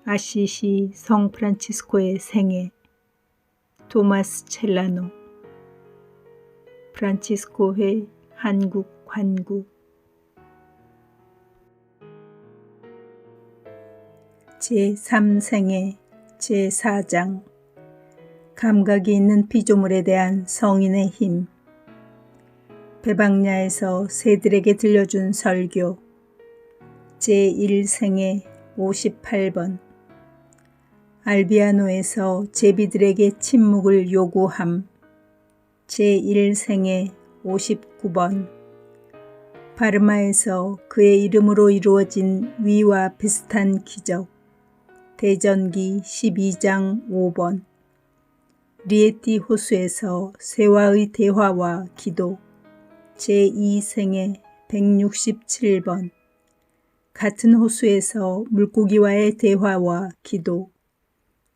아시시 성 프란치스코의 생애. 토마스 첼라노. 프란치스코회 한국 관구. 제3생애 제4장. 감각이 있는 피조물에 대한 성인의 힘. 베방야에서 새들에게 들려준 설교. 제1생애 58번. 알비아노에서 제비들에게 침묵을 요구함. 제1생애 59번. 바르마에서 그의 이름으로 이루어진 위와 비슷한 기적. 대전기 12장 5번. 리에티 호수에서 새와의 대화와 기도. 제2생애 167번. 같은 호수에서 물고기와의 대화와 기도.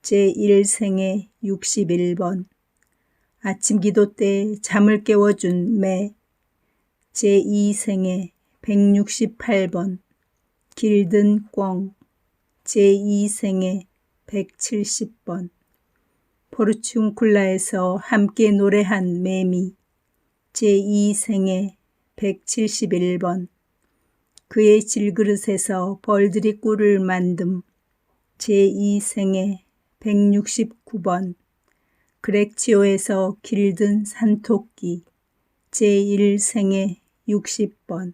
제1생애 61번. 아침 기도 때 잠을 깨워준 매. 제2생애 168번. 길든 꿩. 제2생애 170번. 포르치움쿨라에서 함께 노래한 매미. 제2생애 171번. 그의 질그릇에서 벌들이 꿀을 만듦. 제2생애 169번. 그렉치오에서 길든 산토끼. 제1생애 60번.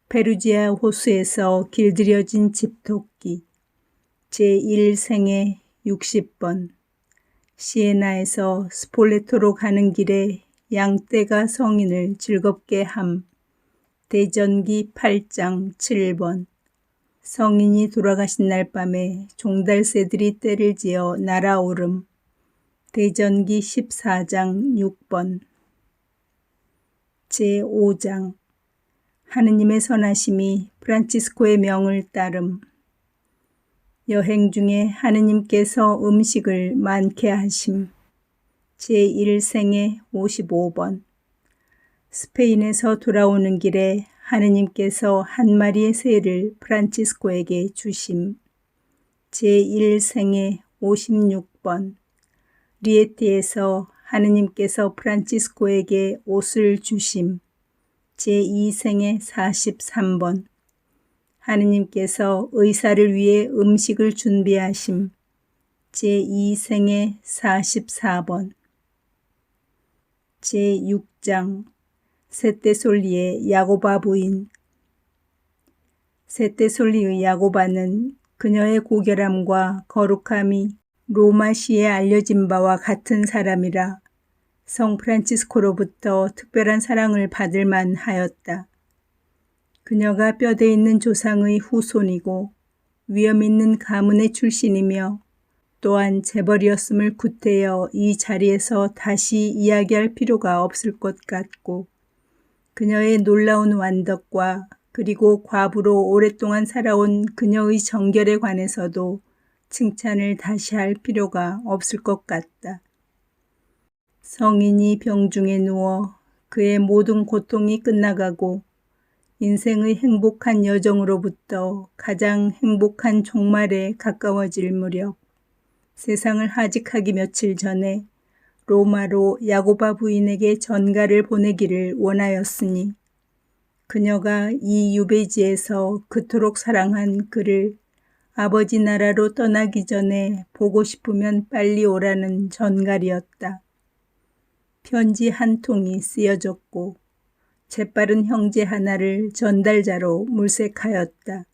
페루지아 호수에서 길들여진 집토끼. 제1생애 60번. 시에나에서 스폴레토로 가는 길에 양떼가 성인을 즐겁게 함. 대전기 8장 7번. 성인이 돌아가신 날 밤에 종달새들이 떼를 지어 날아오름. 대전기 14장 6번. 제5장. 하느님의 선하심이 프란치스코의 명을 따름. 여행 중에 하느님께서 음식을 많게 하심. 제1생애 55번. 스페인에서 돌아오는 길에 하느님께서 한 마리의 새를 프란치스코에게 주심. 제1생애 56번. 리에티에서 하느님께서 프란치스코에게 옷을 주심. 제2생애 43번. 하느님께서 의사를 위해 음식을 준비하심. 제2생애 44번. 제6장. 세떼솔리의 야고바 부인. 세떼솔리의 야고바는 그녀의 고결함과 거룩함이 로마시에 알려진 바와 같은 사람이라 성 프란치스코로부터 특별한 사랑을 받을 만하였다. 그녀가 뼈대 있는 조상의 후손이고 위엄 있는 가문의 출신이며 또한 재벌이었음을 구태여 이 자리에서 다시 이야기할 필요가 없을 것 같고, 그녀의 놀라운 완덕과 그리고 과부로 오랫동안 살아온 그녀의 정결에 관해서도 칭찬을 다시 할 필요가 없을 것 같다. 성인이 병중에 누워 그의 모든 고통이 끝나가고 인생의 행복한 여정으로부터 가장 행복한 종말에 가까워질 무렵, 세상을 하직하기 며칠 전에 로마로 야고바 부인에게 전가를 보내기를 원하였으니 그녀가 이 유배지에서 그토록 사랑한 그를 아버지 나라로 떠나기 전에 보고 싶으면 빨리 오라는 전갈이었다. 편지 한 통이 쓰여졌고 재빠른 형제 하나를 전달자로 물색하였다.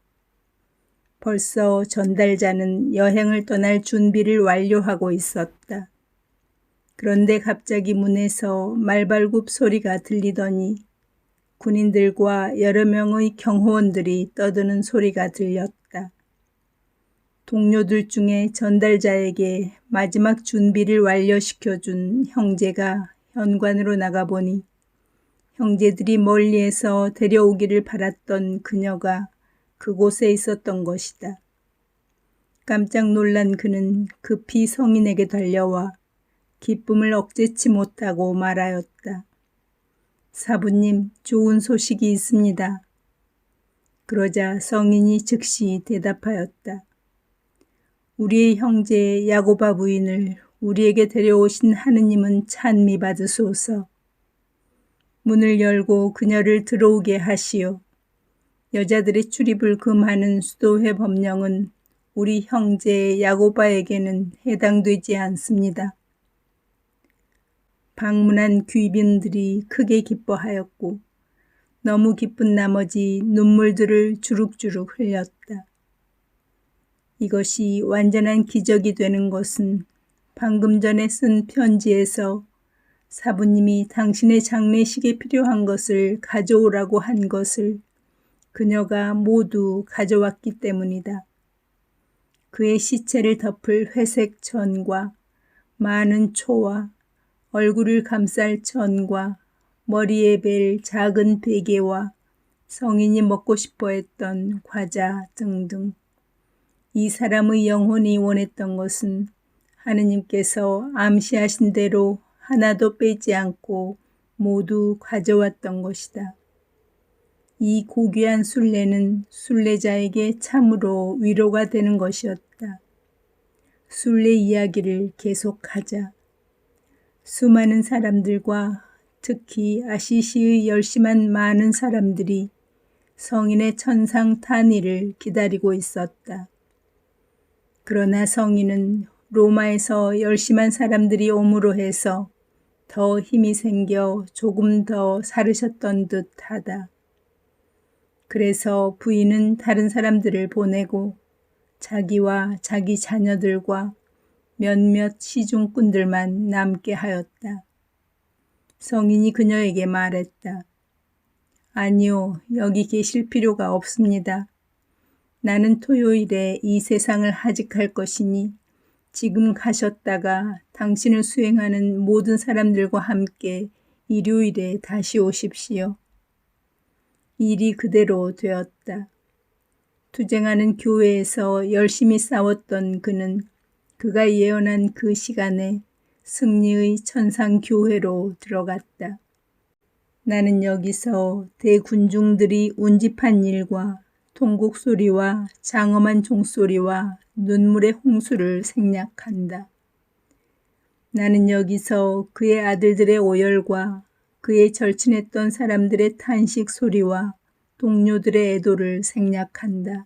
벌써 전달자는 여행을 떠날 준비를 완료하고 있었다. 그런데 갑자기 문에서 말발굽 소리가 들리더니 군인들과 여러 명의 경호원들이 떠드는 소리가 들렸다. 동료들 중에 전달자에게 마지막 준비를 완료시켜준 형제가 현관으로 나가보니 형제들이 멀리에서 데려오기를 바랐던 그녀가 그곳에 있었던 것이다. 깜짝 놀란 그는 급히 성인에게 달려와 기쁨을 억제치 못하고 말하였다. 사부님, 좋은 소식이 있습니다. 그러자 성인이 즉시 대답하였다. 우리의 형제 야고바 부인을 우리에게 데려오신 하느님은 찬미 받으소서. 문을 열고 그녀를 들어오게 하시오. 여자들의 출입을 금하는 수도회 법령은 우리 형제 야고바에게는 해당되지 않습니다. 방문한 귀빈들이 크게 기뻐하였고 너무 기쁜 나머지 눈물들을 주룩주룩 흘렸다. 이것이 완전한 기적이 되는 것은 방금 전에 쓴 편지에서 사부님이 당신의 장례식에 필요한 것을 가져오라고 한 것을 그녀가 모두 가져왔기 때문이다. 그의 시체를 덮을 회색 천과 많은 초와 얼굴을 감쌀 천과 머리에 벨 작은 베개와 성인이 먹고 싶어 했던 과자 등등. 이 사람의 영혼이 원했던 것은 하느님께서 암시하신 대로 하나도 빼지 않고 모두 가져왔던 것이다. 이 고귀한 순례는 순례자에게 참으로 위로가 되는 것이었다. 순례 이야기를 계속하자. 수많은 사람들과 특히 아시시의 열심한 많은 사람들이 성인의 천상 탄위를 기다리고 있었다. 그러나 성인은 로마에서 열심한 사람들이 오므로 해서 더 힘이 생겨 조금 더 사르셨던 듯하다. 그래서 부인은 다른 사람들을 보내고 자기와 자기 자녀들과 몇몇 시중꾼들만 남게 하였다. 성인이 그녀에게 말했다. 아니요, 여기 계실 필요가 없습니다. 나는 토요일에 이 세상을 하직할 것이니 지금 가셨다가 당신을 수행하는 모든 사람들과 함께 일요일에 다시 오십시오. 일이 그대로 되었다. 투쟁하는 교회에서 열심히 싸웠던 그는 그가 예언한 그 시간에 승리의 천상교회로 들어갔다. 나는 여기서 대군중들이 운집한 일과 통곡소리와 장엄한 종소리와 눈물의 홍수를 생략한다. 나는 여기서 그의 아들들의 오열과 그의 절친했던 사람들의 탄식 소리와 동료들의 애도를 생략한다.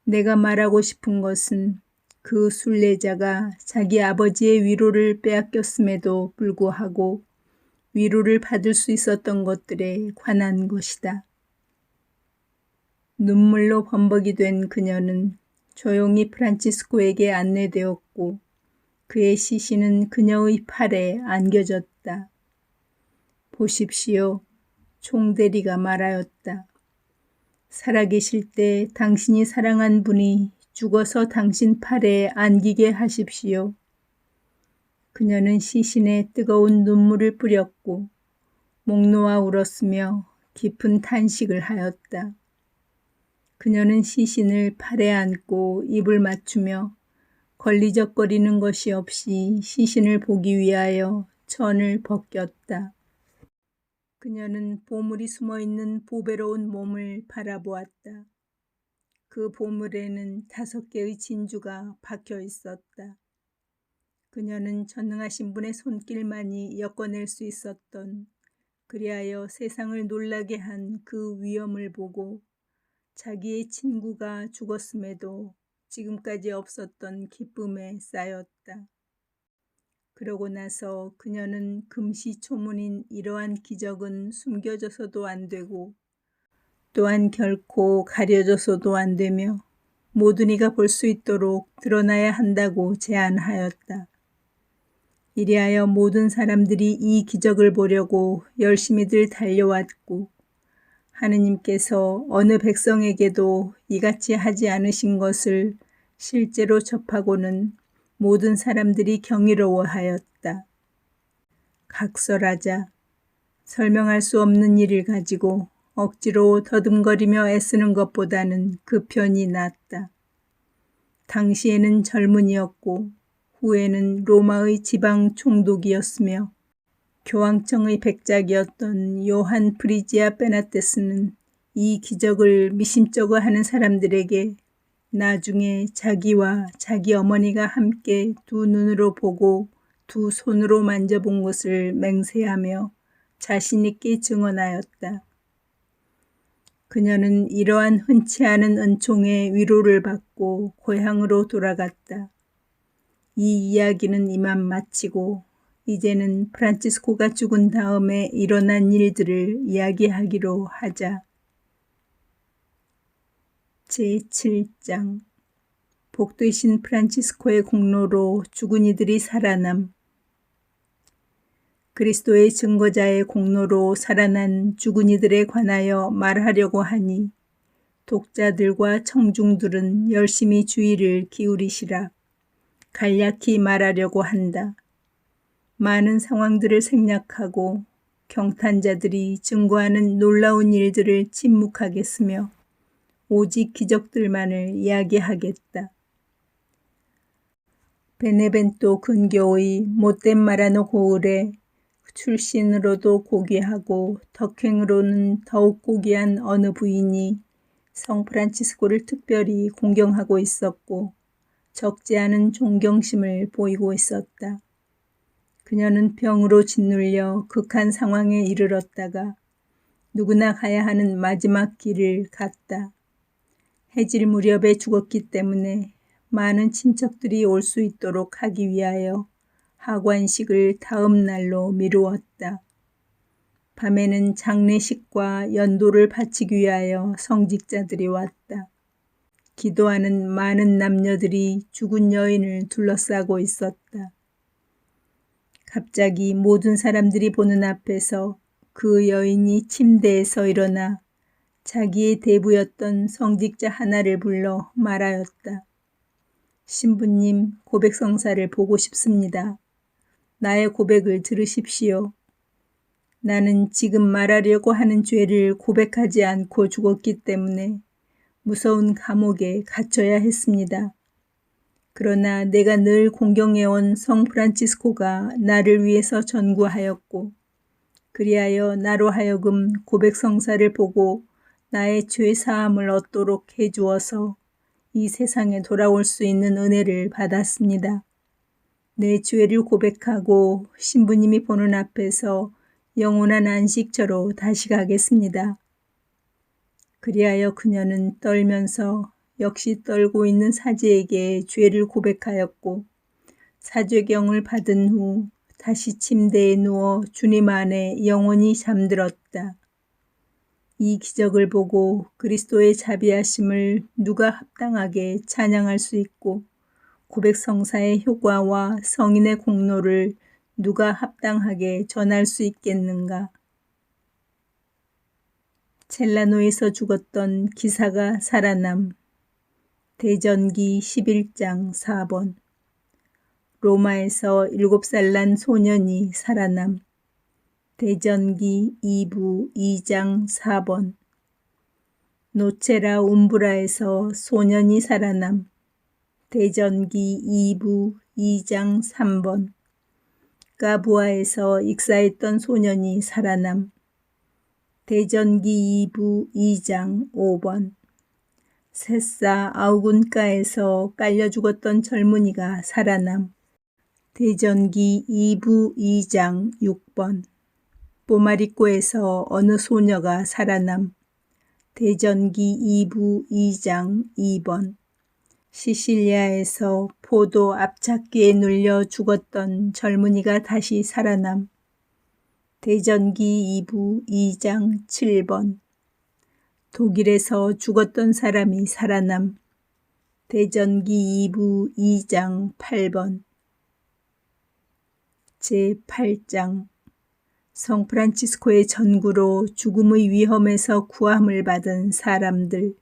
내가 말하고 싶은 것은 그 순례자가 자기 아버지의 위로를 빼앗겼음에도 불구하고 위로를 받을 수 있었던 것들에 관한 것이다. 눈물로 범벅이 된 그녀는 조용히 프란치스코에게 안내되었고 그의 시신은 그녀의 팔에 안겨졌다. 보십시오. 총대리가 말하였다. 살아계실 때 당신이 사랑한 분이 죽어서 당신 팔에 안기게 하십시오. 그녀는 시신에 뜨거운 눈물을 뿌렸고 목 놓아 울었으며 깊은 탄식을 하였다. 그녀는 시신을 팔에 안고 입을 맞추며 걸리적거리는 것이 없이 시신을 보기 위하여 천을 벗겼다. 그녀는 보물이 숨어있는 보배로운 몸을 바라보았다. 그 보물에는 5개의 진주가 박혀 있었다. 그녀는 전능하신 분의 손길만이 엮어낼 수 있었던 그리하여 세상을 놀라게 한 그 위엄을 보고 자기의 친구가 죽었음에도 지금까지 없었던 기쁨에 쌓였다. 그러고 나서 그녀는 금시초문인 이러한 기적은 숨겨져서도 안 되고 또한 결코 가려져서도 안 되며 모든 이가 볼 수 있도록 드러나야 한다고 제안하였다. 이리하여 모든 사람들이 이 기적을 보려고 열심히들 달려왔고 하느님께서 어느 백성에게도 이같이 하지 않으신 것을 실제로 접하고는 모든 사람들이 경이로워하였다. 각설하자 설명할 수 없는 일을 가지고 억지로 더듬거리며 애쓰는 것보다는 그 편이 낫다. 당시에는 젊은이였고 후에는 로마의 지방 총독이었으며 교황청의 백작이었던 요한 프리지아 베나테스는 이 기적을 미심쩍어 하는 사람들에게 나중에 자기와 자기 어머니가 함께 두 눈으로 보고 두 손으로 만져본 것을 맹세하며 자신 있게 증언하였다. 그녀는 이러한 흔치 않은 은총의 위로를 받고 고향으로 돌아갔다. 이 이야기는 이만 마치고 이제는 프란치스코가 죽은 다음에 일어난 일들을 이야기하기로 하자. 제7장 복되신 프란치스코의 공로로 죽은 이들이 살아남. 그리스도의 증거자의 공로로 살아난 죽은 이들에 관하여 말하려고 하니 독자들과 청중들은 열심히 주의를 기울이시라. 간략히 말하려고 한다. 많은 상황들을 생략하고 경탄자들이 증거하는 놀라운 일들을 침묵하겠으며 오직 기적들만을 이야기하겠다. 베네벤토 근교의 못된 마라노 고을에 출신으로도 고귀하고 덕행으로는 더욱 고귀한 어느 부인이 성 프란치스코를 특별히 공경하고 있었고 적지 않은 존경심을 보이고 있었다. 그녀는 병으로 짓눌려 극한 상황에 이르렀다가 누구나 가야 하는 마지막 길을 갔다. 해질 무렵에 죽었기 때문에 많은 친척들이 올 수 있도록 하기 위하여 하관식을 다음 날로 미루었다. 밤에는 장례식과 연도를 바치기 위하여 성직자들이 왔다. 기도하는 많은 남녀들이 죽은 여인을 둘러싸고 있었다. 갑자기 모든 사람들이 보는 앞에서 그 여인이 침대에서 일어나 자기의 대부였던 성직자 하나를 불러 말하였다. 신부님, 고백성사를 보고 싶습니다. 나의 고백을 들으십시오. 나는 지금 말하려고 하는 죄를 고백하지 않고 죽었기 때문에 무서운 감옥에 갇혀야 했습니다. 그러나 내가 늘 공경해온 성 프란치스코가 나를 위해서 전구하였고 그리하여 나로 하여금 고백성사를 보고 나의 죄 사함을 얻도록 해주어서 이 세상에 돌아올 수 있는 은혜를 받았습니다. 내 죄를 고백하고 신부님이 보는 앞에서 영원한 안식처로 다시 가겠습니다. 그리하여 그녀는 떨면서 역시 떨고 있는 사제에게 죄를 고백하였고 사죄경을 받은 후 다시 침대에 누워 주님 안에 영원히 잠들었다. 이 기적을 보고 그리스도의 자비하심을 누가 합당하게 찬양할 수 있고 고백성사의 효과와 성인의 공로를 누가 합당하게 전할 수 있겠는가. 첼라노에서 죽었던 기사가 살아남. 대전기 11장 4번 로마에서 7살 난 소년이 살아남. 대전기 2부 2장 4번 노체라 움브라에서 소년이 살아남. 대전기 2부 2장 3번 까부아에서 익사했던 소년이 살아남. 대전기 2부 2장 5번 세사 아우군가에서 깔려 죽었던 젊은이가 살아남. 대전기 2부 2장 6번 보마리코에서 어느 소녀가 살아남. 대전기 2부 2장 2번 시실리아에서 포도 앞잡기에 눌려 죽었던 젊은이가 다시 살아남. 대전기 2부 2장 7번 독일에서 죽었던 사람이 살아남. 대전기 2부 2장 8번 제8장 성 프란치스코의 전구로 죽음의 위험에서 구함을 받은 사람들.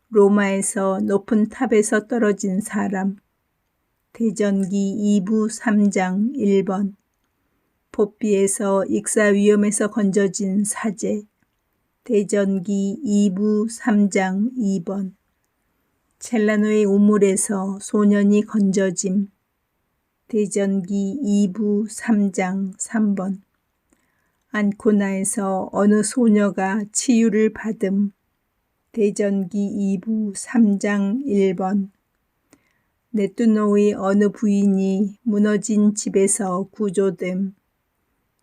로마에서 높은 탑에서 떨어진 사람. 대전기 2부 3장 1번 포피에서 익사 위험에서 건져진 사제. 대전기 2부 3장 2번 첼라노의 우물에서 소년이 건져짐. 대전기 2부 3장 3번 안코나에서 어느 소녀가 치유를 받음. 대전기 2부 3장 1번 네뚜노의 어느 부인이 무너진 집에서 구조됨.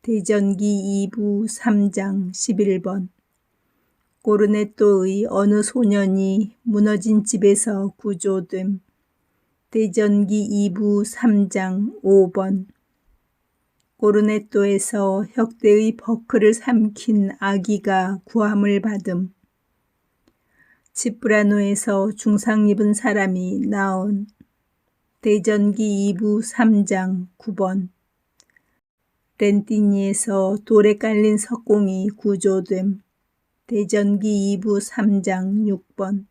대전기 2부 3장 11번 고르네토의 어느 소년이 무너진 집에서 구조됨. 대전기 2부 3장 5번 고르네토에서 혁대의 버크를 삼킨 아기가 구함을 받음. 치프라노에서 중상 입은 사람이 나온. 대전기 2부 3장 9번 렌티니에서 돌에 깔린 석공이 구조됨. 대전기 2부 3장 6번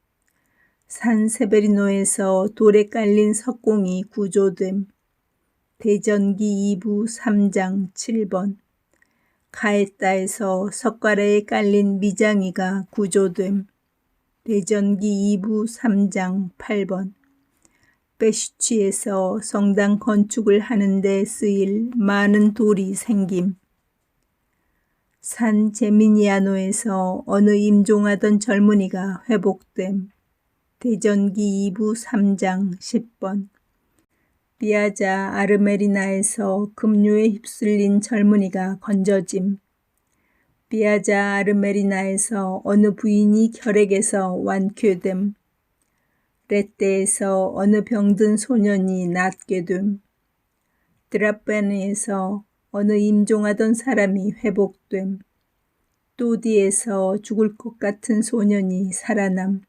산세베리노에서 돌에 깔린 석공이 구조됨. 대전기 2부 3장 7번 가에따에서 석가래에 깔린 미장이가 구조됨. 대전기 2부 3장 8번 베시취에서 성당 건축을 하는데 쓰일 많은 돌이 생김. 산 제미니아노에서 어느 임종하던 젊은이가 회복됨. 대전기 2부 3장 10번 비아자 아르메리나에서 급류에 휩쓸린 젊은이가 건져짐. 비아자 아르메리나에서 어느 부인이 결핵에서 완쾌됨. 레떼에서 어느 병든 소년이 낫게 됨. 드라파니에서 어느 임종하던 사람이 회복됨. 또디에서 죽을 것 같은 소년이 살아남.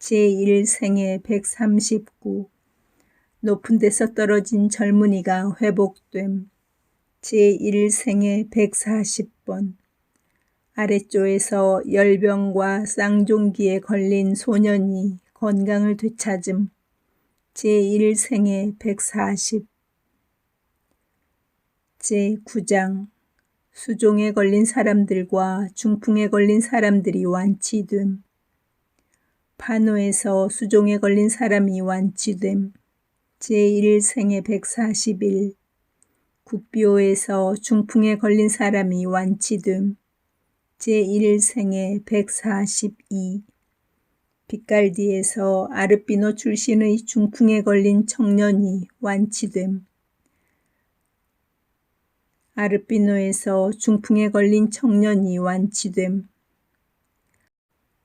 제1생애 139 높은 데서 떨어진 젊은이가 회복됨. 제1생애 140번 아래쪽에서 열병과 쌍종기에 걸린 소년이 건강을 되찾음. 제1생애 140 제9장 수종에 걸린 사람들과 중풍에 걸린 사람들이 완치됨. 파노에서 수종에 걸린 사람이 완치됨. 제1생애 141 구비오에서 중풍에 걸린 사람이 완치됨. 제1생애 142 빗갈디에서 아르비노 출신의 중풍에 걸린 청년이 완치됨. 아르비노에서 중풍에 걸린 청년이 완치됨.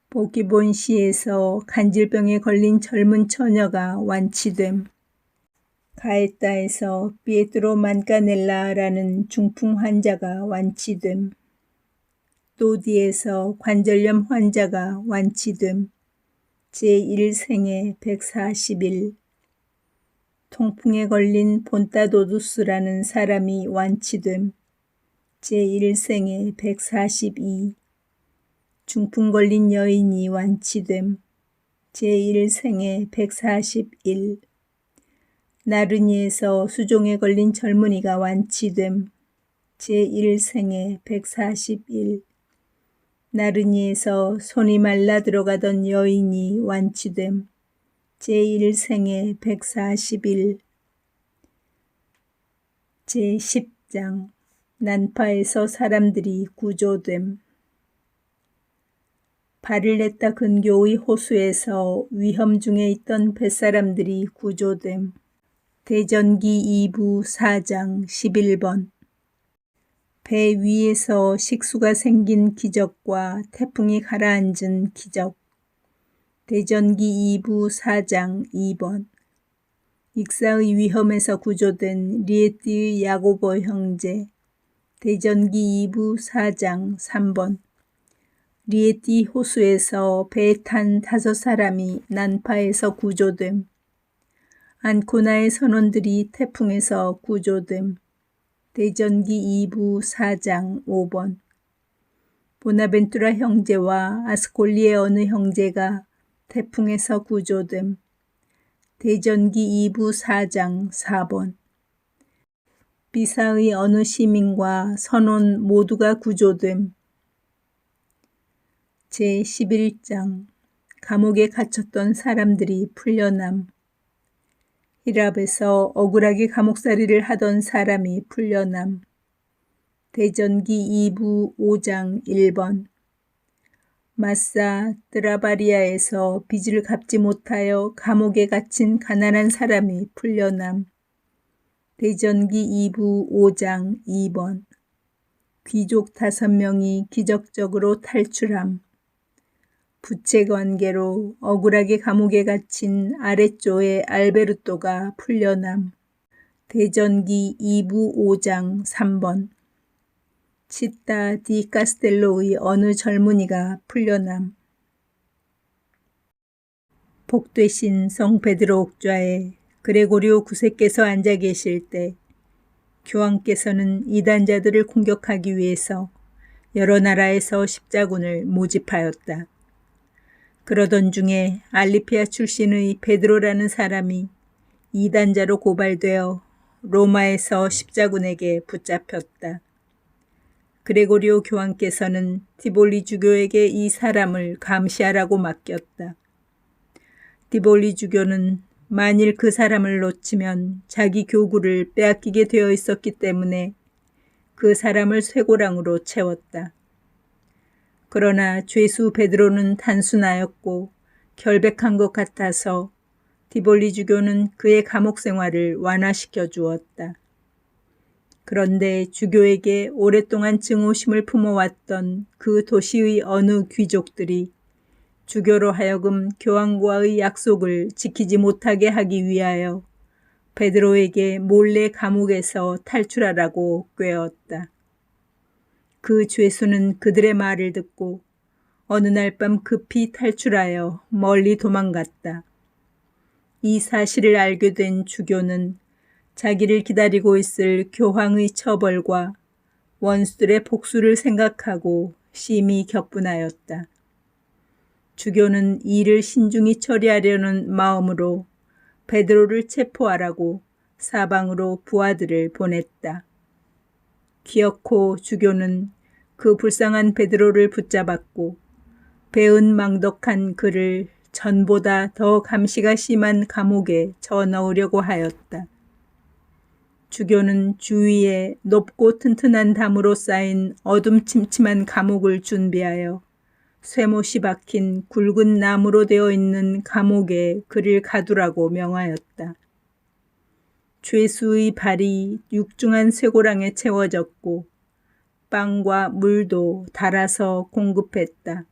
보기본시에서 간질병에 걸린 젊은 처녀가 완치됨. 가에따에서 피에트로 만카넬라라는 중풍 환자가 완치됨. 또디에서 관절염 환자가 완치됨. 제1생애 141 통풍에 걸린 본타도두스라는 사람이 완치됨. 제1생애 142 중풍 걸린 여인이 완치됨. 제1생애 141 나르니에서 수종에 걸린 젊은이가 완치됨. 제1생애 141 나르니에서 손이 말라 들어가던 여인이 완치됨. 제1생애 141 제10장 난파에서 사람들이 구조됨. 바릴레타 근교의 호수에서 위험 중에 있던 뱃사람들이 구조됨. 대전기 2부 4장 11번 배 위에서 식수가 생긴 기적과 태풍이 가라앉은 기적. 대전기 2부 4장 2번 익사의 위험에서 구조된 리에티의 야고보 형제. 대전기 2부 4장 3번 리에티 호수에서 배에 탄 5사람이 난파에서 구조됨. 안코나의 선원들이 태풍에서 구조됨. 대전기 2부 4장 5번 보나벤투라 형제와 아스콜리의 어느 형제가 태풍에서 구조됨. 대전기 2부 4장 4번 비사의 어느 시민과 선원 모두가 구조됨. 제11장 감옥에 갇혔던 사람들이 풀려남. 히랍에서 억울하게 감옥살이를 하던 사람이 풀려남. 대전기 2부 5장 1번 마사 드라바리아에서 빚을 갚지 못하여 감옥에 갇힌 가난한 사람이 풀려남. 대전기 2부 5장 2번. 귀족 5명이 기적적으로 탈출함. 부채 관계로 억울하게 감옥에 갇힌 아레쪼의 알베르토가 풀려남. 대전기 2부 5장 3번. 치타 디 카스텔로의 어느 젊은이가 풀려남. 복되신 성 베드로 옥좌에 그레고리오 9세께서 앉아 계실 때 교황께서는 이단자들을 공격하기 위해서 여러 나라에서 십자군을 모집하였다. 그러던 중에 알리피아 출신의 베드로라는 사람이 이단자로 고발되어 로마에서 십자군에게 붙잡혔다. 그레고리오 교황께서는 디볼리 주교에게 이 사람을 감시하라고 맡겼다. 디볼리 주교는 만일 그 사람을 놓치면 자기 교구를 빼앗기게 되어 있었기 때문에 그 사람을 쇠고랑으로 채웠다. 그러나 죄수 베드로는 단순하였고 결백한 것 같아서 디볼리 주교는 그의 감옥 생활을 완화시켜 주었다. 그런데 주교에게 오랫동안 증오심을 품어왔던 그 도시의 어느 귀족들이 주교로 하여금 교황과의 약속을 지키지 못하게 하기 위하여 베드로에게 몰래 감옥에서 탈출하라고 꾀었다. 그 죄수는 그들의 말을 듣고 어느 날 밤 급히 탈출하여 멀리 도망갔다. 이 사실을 알게 된 주교는 자기를 기다리고 있을 교황의 처벌과 원수들의 복수를 생각하고 심히 격분하였다. 주교는 이를 신중히 처리하려는 마음으로 베드로를 체포하라고 사방으로 부하들을 보냈다. 기어코 주교는 그 불쌍한 베드로를 붙잡았고 배은망덕한 그를 전보다 더 감시가 심한 감옥에 져넣으려고 하였다. 주교는 주위에 높고 튼튼한 담으로 쌓인 어둠침침한 감옥을 준비하여 쇠못이 박힌 굵은 나무로 되어 있는 감옥에 그를 가두라고 명하였다. 죄수의 발이 육중한 쇠고랑에 채워졌고 빵과 물도 달아서 공급했다.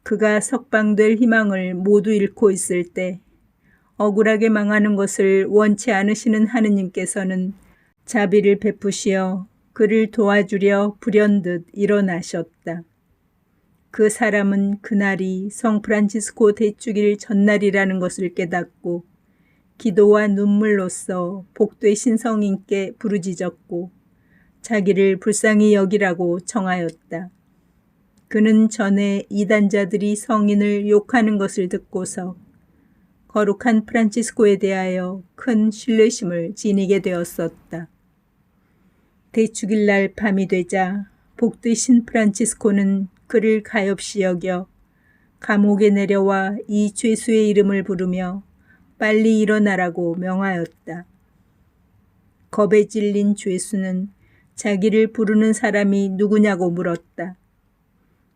그가 석방될 희망을 모두 잃고 있을 때 억울하게 망하는 것을 원치 않으시는 하느님께서는 자비를 베푸시어 그를 도와주려 불현듯 일어나셨다. 그 사람은 그날이 성 프란치스코 대축일 전날이라는 것을 깨닫고 기도와 눈물로써 복되신 성인께 부르짖었고 자기를 불쌍히 여기라고 청하였다. 그는 전에 이단자들이 성인을 욕하는 것을 듣고서 거룩한 프란치스코에 대하여 큰 신뢰심을 지니게 되었었다. 대축일날 밤이 되자 복되신 프란치스코는 그를 가엾이 여겨 감옥에 내려와 이 죄수의 이름을 부르며 빨리 일어나라고 명하였다. 겁에 질린 죄수는 자기를 부르는 사람이 누구냐고 물었다.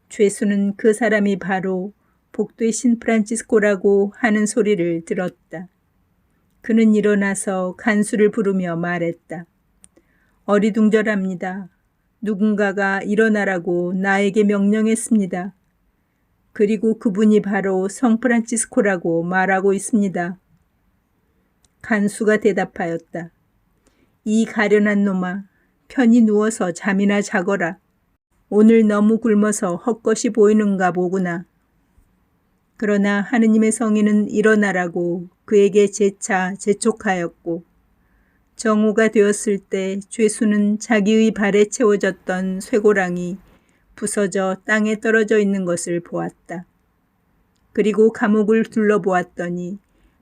죄수는 그 사람이 바로 복되신 프란치스코라고 하는 소리를 들었다. 그는 일어나서 간수를 부르며 말했다. 어리둥절합니다. 누군가가 일어나라고 나에게 명령했습니다. 그리고 그분이 바로 성 프란치스코라고 말하고 있습니다. 간수가 대답하였다. 이 가련한 놈아, 편히 누워서 잠이나 자거라. 오늘 너무 굶어서 헛것이 보이는가 보구나. 그러나 하느님의 성인은 일어나라고 그에게 재차 재촉하였고 정오가 되었을 때 죄수는 자기의 발에 채워졌던 쇠고랑이 부서져 땅에 떨어져 있는 것을 보았다. 그리고 감옥을 둘러보았더니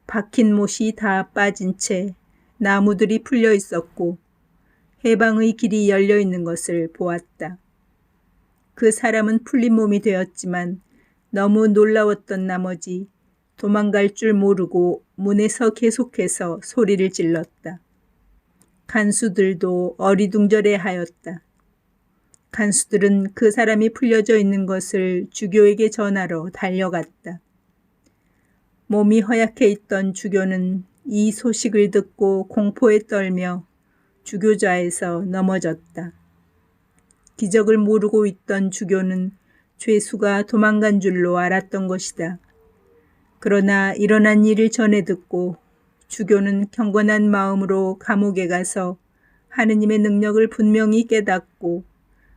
박힌 못이 다 빠진 채 나무들이 풀려 있었고 해방의 길이 열려 있는 것을 보았다. 그 사람은 풀린 몸이 되었지만 너무 놀라웠던 나머지 도망갈 줄 모르고 문에서 계속해서 소리를 질렀다. 간수들도 어리둥절해 하였다. 간수들은 그 사람이 풀려져 있는 것을 주교에게 전하러 달려갔다. 몸이 허약해 있던 주교는 이 소식을 듣고 공포에 떨며 주교좌에서 넘어졌다. 기적을 모르고 있던 주교는 죄수가 도망간 줄로 알았던 것이다. 그러나 일어난 일을 전해 듣고 주교는 경건한 마음으로 감옥에 가서 하느님의 능력을 분명히 깨닫고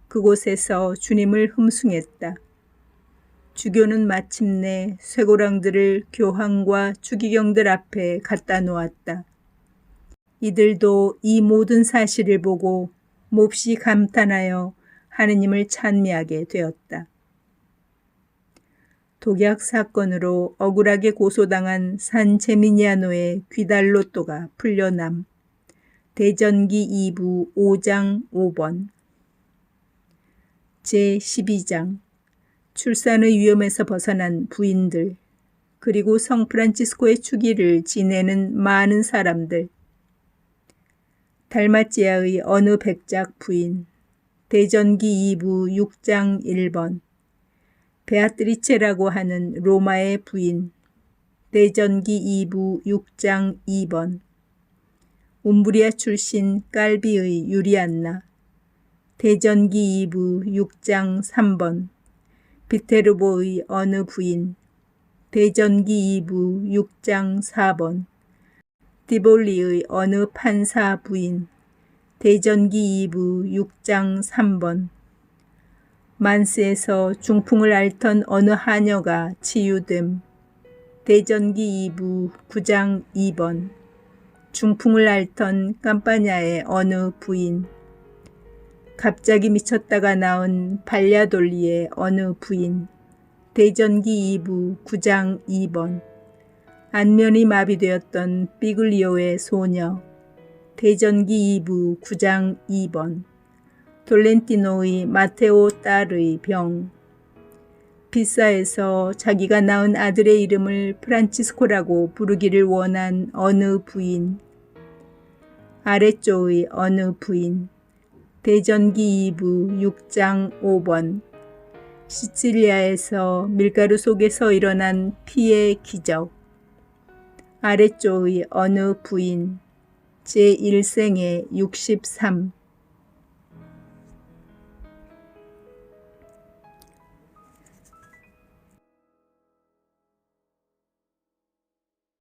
그곳에서 주님을 흠숭했다. 주교는 마침내 쇠고랑들을 교황과 추기경들 앞에 갖다 놓았다. 이들도 이 모든 사실을 보고 몹시 감탄하여 하느님을 찬미하게 되었다. 독약 사건으로 억울하게 고소당한 산 제미니아노의 귀달로또가 풀려남. 대전기 2부 5장 5번. 제12장. 출산의 위험에서 벗어난 부인들, 그리고 성 프란치스코의 추기를 지내는 많은 사람들. 달마찌아의 어느 백작 부인. 대전기 2부 6장 1번. 베아트리체라고 하는 로마의 부인. 대전기 2부 6장 2번. 움브리아 출신 깔비의 유리안나. 대전기 2부 6장 3번. 비테르보의 어느 부인. 대전기 2부 6장 4번. 디볼리의 어느 판사 부인. 대전기 2부 6장 3번. 만스에서 중풍을 앓던 어느 하녀가 치유됨. 대전기 2부 9장 2번. 중풍을 앓던 깜파냐의 어느 부인. 갑자기 미쳤다가 나온 발야돌리의 어느 부인. 대전기 2부 9장 2번. 안면이 마비되었던 비글리오의 소녀. 대전기 2부 9장 2번. 돌렌티노의 마테오 딸의 병. 피사에서 자기가 낳은 아들의 이름을 프란치스코라고 부르기를 원한 어느 부인. 아레쪼의 어느 부인. 대전기 2부 6장 5번. 시칠리아에서 밀가루 속에서 일어난 피의 기적. 아레쪼의 어느 부인. 제1생애 63.